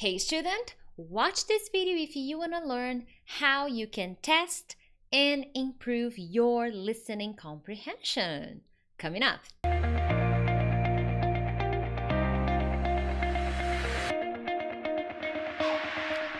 Hey student, watch this video if you want to learn how you can test and improve your listening comprehension. Coming up.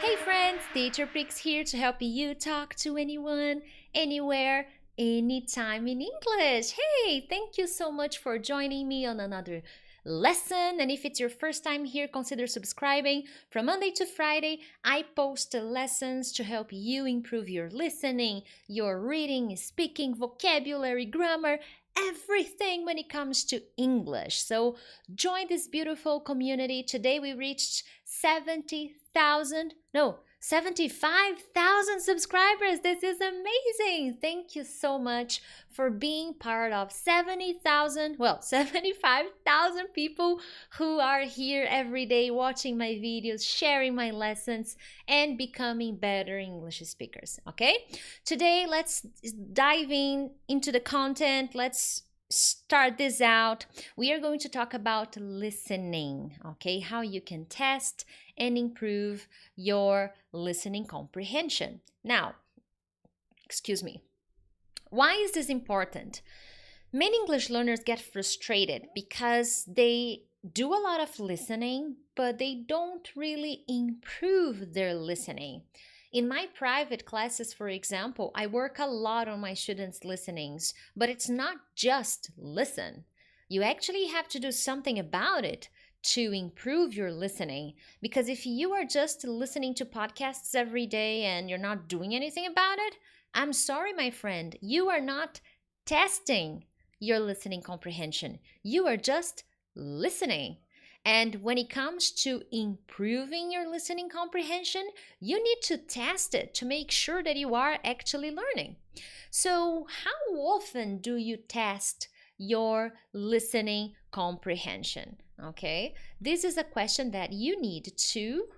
Hey friends, Teacher Prix here to help you talk to anyone, anywhere, anytime in English. Hey, thank you so much for joining me on another lesson, and if it's your first time here, consider subscribing. From Monday to Friday I post lessons to help you improve your listening, your reading, speaking, vocabulary, grammar, everything when it comes to English. So join this beautiful community. Today we reached 75,000 subscribers. This is amazing. Thank you so much for being part of 75,000 people who are here every day watching my videos, sharing my lessons, and becoming better English speakers. Okay, today let's dive into the content. Let's start this out. We are going to talk about listening, okay? How you can test and improve your listening comprehension. Now, excuse me. Why is this important? Many English learners get frustrated because they do a lot of listening, but they don't really improve their listening. In my private classes, for example, I work a lot on my students' listenings, but it's not just listen. You actually have to do something about it to improve your listening, because if you are just listening to podcasts every day and you're not doing anything about it, I'm sorry, my friend, you are not testing your listening comprehension. You are just listening. And when it comes to improving your listening comprehension, you need to test it to make sure that you are actually learning. So, how often do you test your listening comprehension? Okay, this is a question that you need to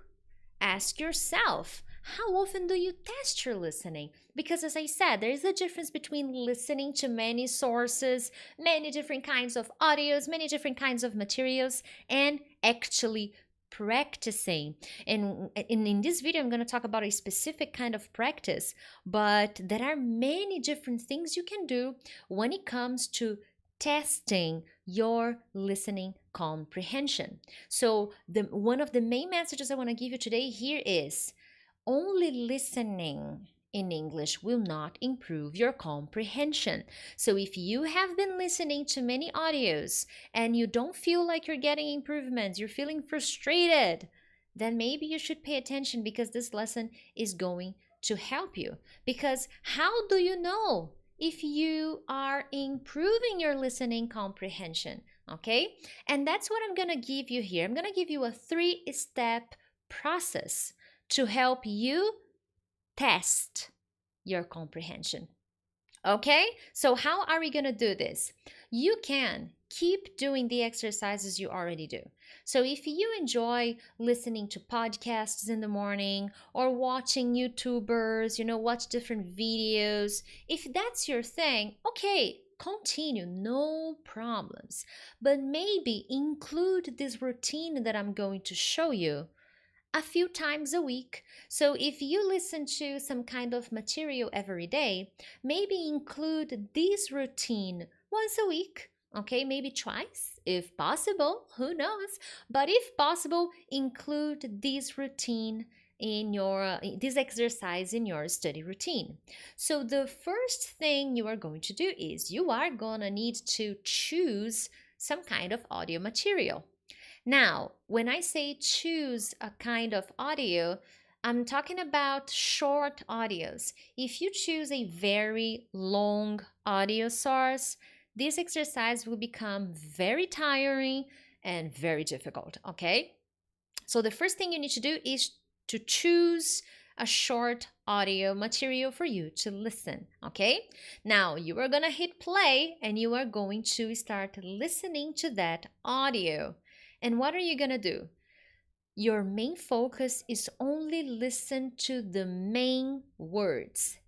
ask yourself. How often do you test your listening? Because as I said, there is a difference between listening to many sources, many different kinds of audios, many different kinds of materials, and actually practicing. And in this video, I'm going to talk about a specific kind of practice, but there are many different things you can do when it comes to testing your listening comprehension. So one of the main messages I want to give you today here is only listening in English will not improve your comprehension. So if you have been listening to many audios and you don't feel like you're getting improvements, you're feeling frustrated, then maybe you should pay attention, because this lesson is going to help you. Because how do you know if you are improving your listening comprehension? Okay, and that's what I'm gonna give you here. I'm gonna give you a 3-step process to help you test your comprehension. Okay, so how are we going to do this? You can keep doing the exercises you already do. So if you enjoy listening to podcasts in the morning or watching YouTubers, watch different videos, if that's your thing, okay, continue, no problems. But maybe include this routine that I'm going to show you a few times a week. So if you listen to some kind of material every day, maybe include this routine once a week. Okay, maybe twice if possible, who knows? But if possible, include this routine in your this exercise in your study routine. So the first thing you are going to do is you are gonna need to choose some kind of audio material. Now, when I say choose a kind of audio, I'm talking about short audios. If you choose a very long audio source, this exercise will become very tiring and very difficult, okay? So the first thing you need to do is to choose a short audio material for you to listen, okay? Now, you are gonna hit play and you are going to start listening to that audio. And what are you going to do? Your main focus is only listen to the main words,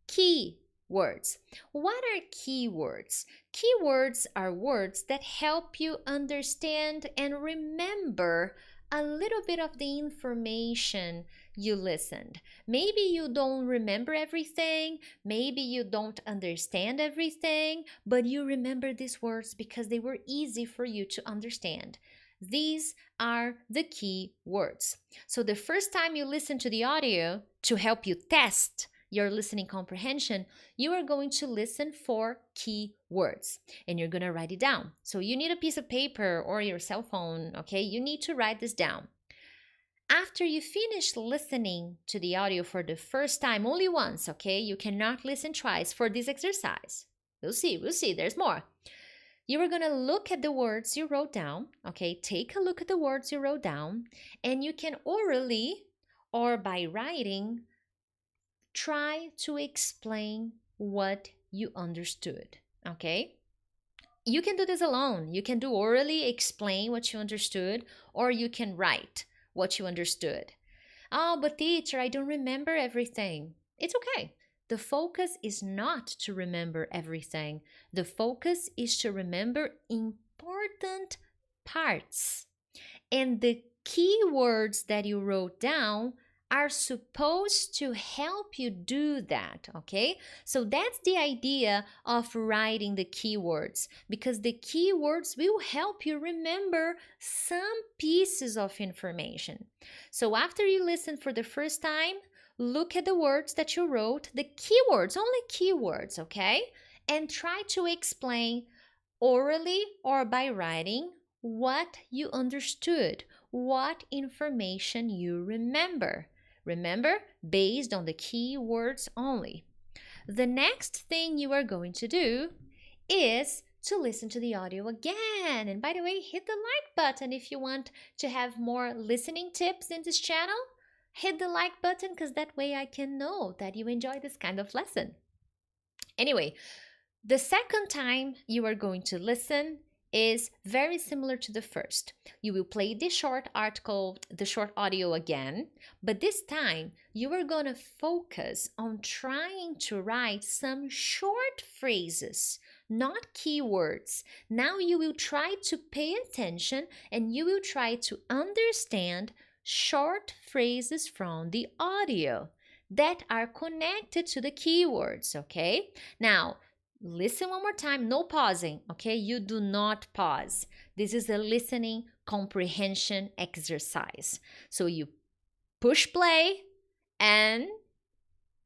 key words. What are key words? Key words are words that help you understand and remember a little bit of the information you listened. Maybe you don't remember everything, maybe you don't understand everything, but you remember these words because they were easy for you to understand. These are the key words. So the first time you listen to the audio to help you test your listening comprehension, you are going to listen for key words and you're going to write it down. So you need a piece of paper or your cell phone, okay? You need to write this down. After you finish listening to the audio for the first time, only once, okay? You cannot listen twice for this exercise. We'll see, there's more. You are going to look at the words you wrote down, okay? Take a look at the words you wrote down, and you can orally or by writing try to explain what you understood, okay? You can do this alone. You can do orally explain what you understood, or you can write what you understood. Oh, but teacher, I don't remember everything. It's okay. The focus is not to remember everything. The focus is to remember important parts. And the key words that you wrote down are supposed to help you do that, okay? So that's the idea of writing the keywords, because the keywords will help you remember some pieces of information. So after you listen for the first time, look at the words that you wrote, the keywords, only keywords, okay? And try to explain orally or by writing what you understood, what information you remember. Remember, based on the key words only. The next thing you are going to do is to listen to the audio again. And by the way, hit the like button if you want to have more listening tips in this channel. Hit the like button because that way I can know that you enjoy this kind of lesson. Anyway, the second time you are going to listen is very similar to the first. You will play the short article, the short audio again, but this time you are going to focus on trying to write some short phrases, not keywords. Now you will try to pay attention and you will try to understand short phrases from the audio that are connected to the keywords, okay? Now, listen one more time, no pausing, okay? You do not pause. This is a listening comprehension exercise. So you push play and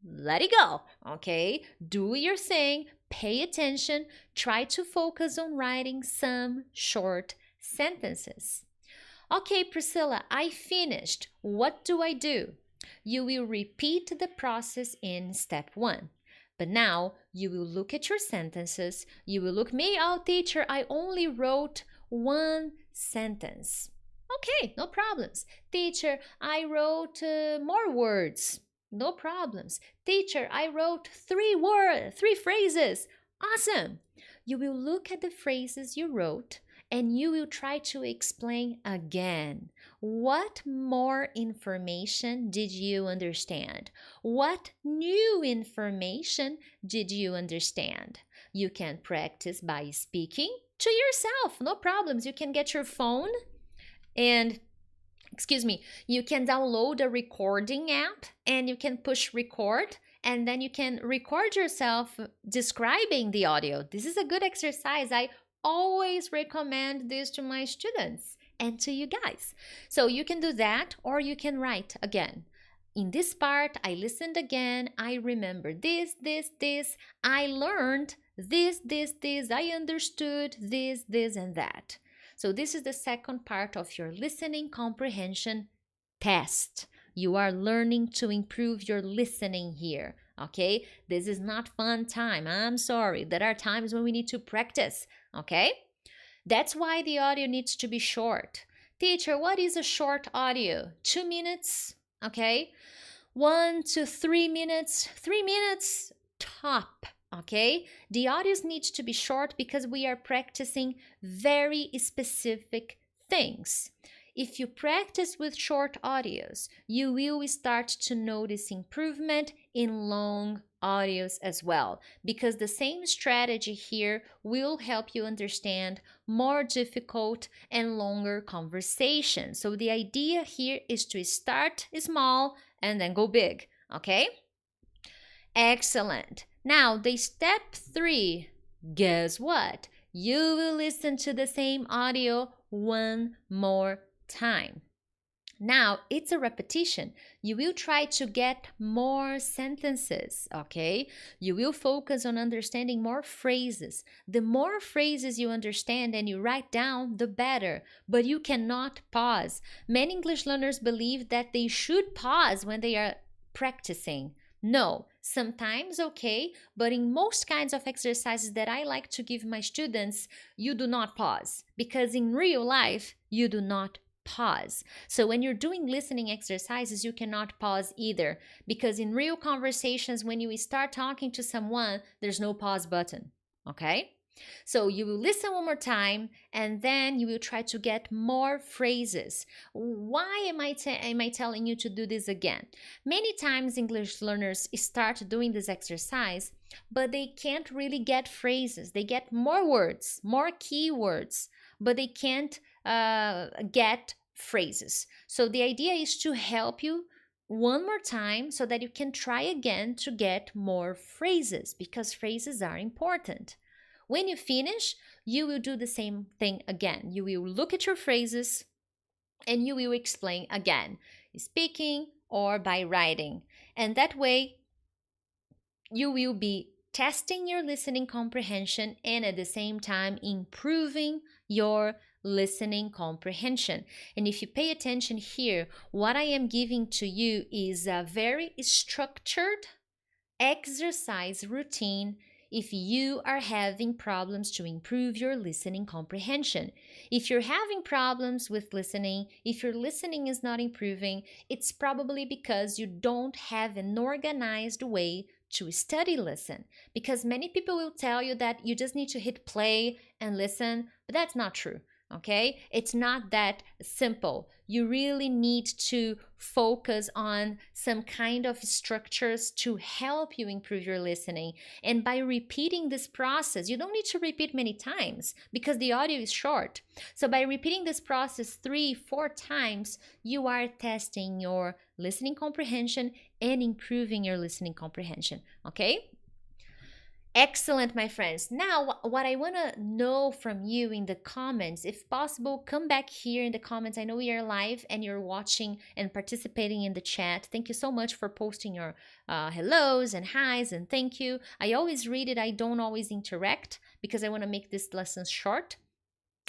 let it go, okay? Do your thing, pay attention, try to focus on writing some short sentences. Okay, Priscilla, I finished. What do I do? You will repeat the process in step 1. But now you will look at your sentences. You will look, oh, teacher, I only wrote 1 sentence. Okay, no problems. Teacher, I wrote more words. No problems. Teacher, I wrote 3 phrases. Awesome. You will look at the phrases you wrote and you will try to explain again. What more information did you understand? What new information did you understand? You can practice by speaking to yourself. No problems. You can get your phone and you can download a recording app and you can push record and then you can record yourself describing the audio. This is a good exercise. I always recommend this to my students and to you guys. So you can do that or you can write again. In this part, I listened again. I remember this. I learned this. I understood this, and that. So this is the second part of your listening comprehension test. You are learning to improve your listening here, okay? This is not fun time. I'm sorry. There are times when we need to practice, okay? That's why the audio needs to be short. Teacher, what is a short audio? 2 minutes, okay? 1 to 3 minutes, 3 minutes top, okay? The audios need to be short because we are practicing very specific things. If you practice with short audios, you will start to notice improvement in long audios as well, because the same strategy here will help you understand more difficult and longer conversations. So the idea here is to start small and then go big, okay? Excellent. Now, the step 3, guess what? You will listen to the same audio one more time. Now, it's a repetition. You will try to get more sentences, okay? You will focus on understanding more phrases. The more phrases you understand and you write down, the better. But you cannot pause. Many English learners believe that they should pause when they are practicing. No, sometimes okay, but in most kinds of exercises that I like to give my students, you do not pause, because in real life, you do not pause. So when you're doing listening exercises, you cannot pause either, because in real conversations, when you start talking to someone, there's no pause button, okay? So you will listen one more time and then you will try to get more phrases. Why am I telling you to do this again? Many times English learners start doing this exercise, but they can't really get phrases. They get more words, more keywords, but they can't get phrases. So the idea is to help you one more time so that you can try again to get more phrases, because phrases are important. When you finish, you will do the same thing again. You will look at your phrases and you will explain again, speaking or by writing. And that way, you will be testing your listening comprehension and at the same time improving your listening comprehension. And if you pay attention here, what I am giving to you is a very structured exercise routine if you are having problems to improve your listening comprehension. If you're having problems with listening, if your listening is not improving, it's probably because you don't have an organized way to study listen. Because many people will tell you that you just need to hit play and listen, but that's not true. Okay, it's not that simple. You really need to focus on some kind of structures to help you improve your listening. And by repeating this process, you don't need to repeat many times because the audio is short. So by repeating this process 3-4 times, you are testing your listening comprehension and improving your listening comprehension. Okay? Excellent, my friends. Now, what I want to know from you in the comments, if possible, come back here in the comments. I know we are live and you're watching and participating in the chat. Thank you so much for posting your hellos and highs and thank you. I always read it. I don't always interact because I want to make this lesson short.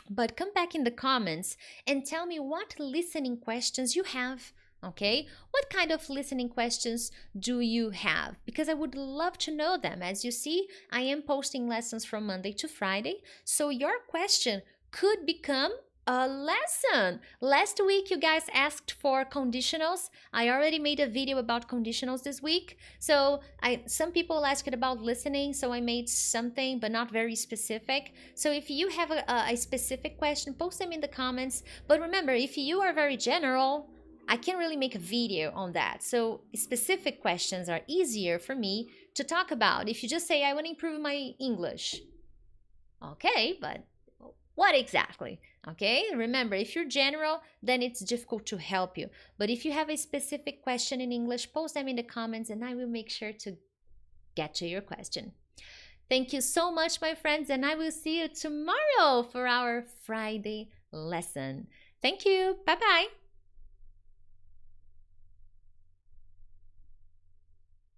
But come back in the comments and tell me what listening questions you have. Okay, what kind of listening questions do you have? Because I would love to know them. As you see, I am posting lessons from Monday to Friday, so your question could become a lesson. Last week, you guys asked for conditionals. I already made a video about conditionals this week. So some people asked about listening, so I made something, but not very specific. So if you have a specific question, post them in the comments. But remember, if you are very general, I can't really make a video on that. So specific questions are easier for me to talk about. If you just say, I want to improve my English. Okay, but what exactly? Okay, remember, if you're general, then it's difficult to help you. But if you have a specific question in English, post them in the comments and I will make sure to get to your question. Thank you so much, my friends, and I will see you tomorrow for our Friday lesson. Thank you. Bye-bye.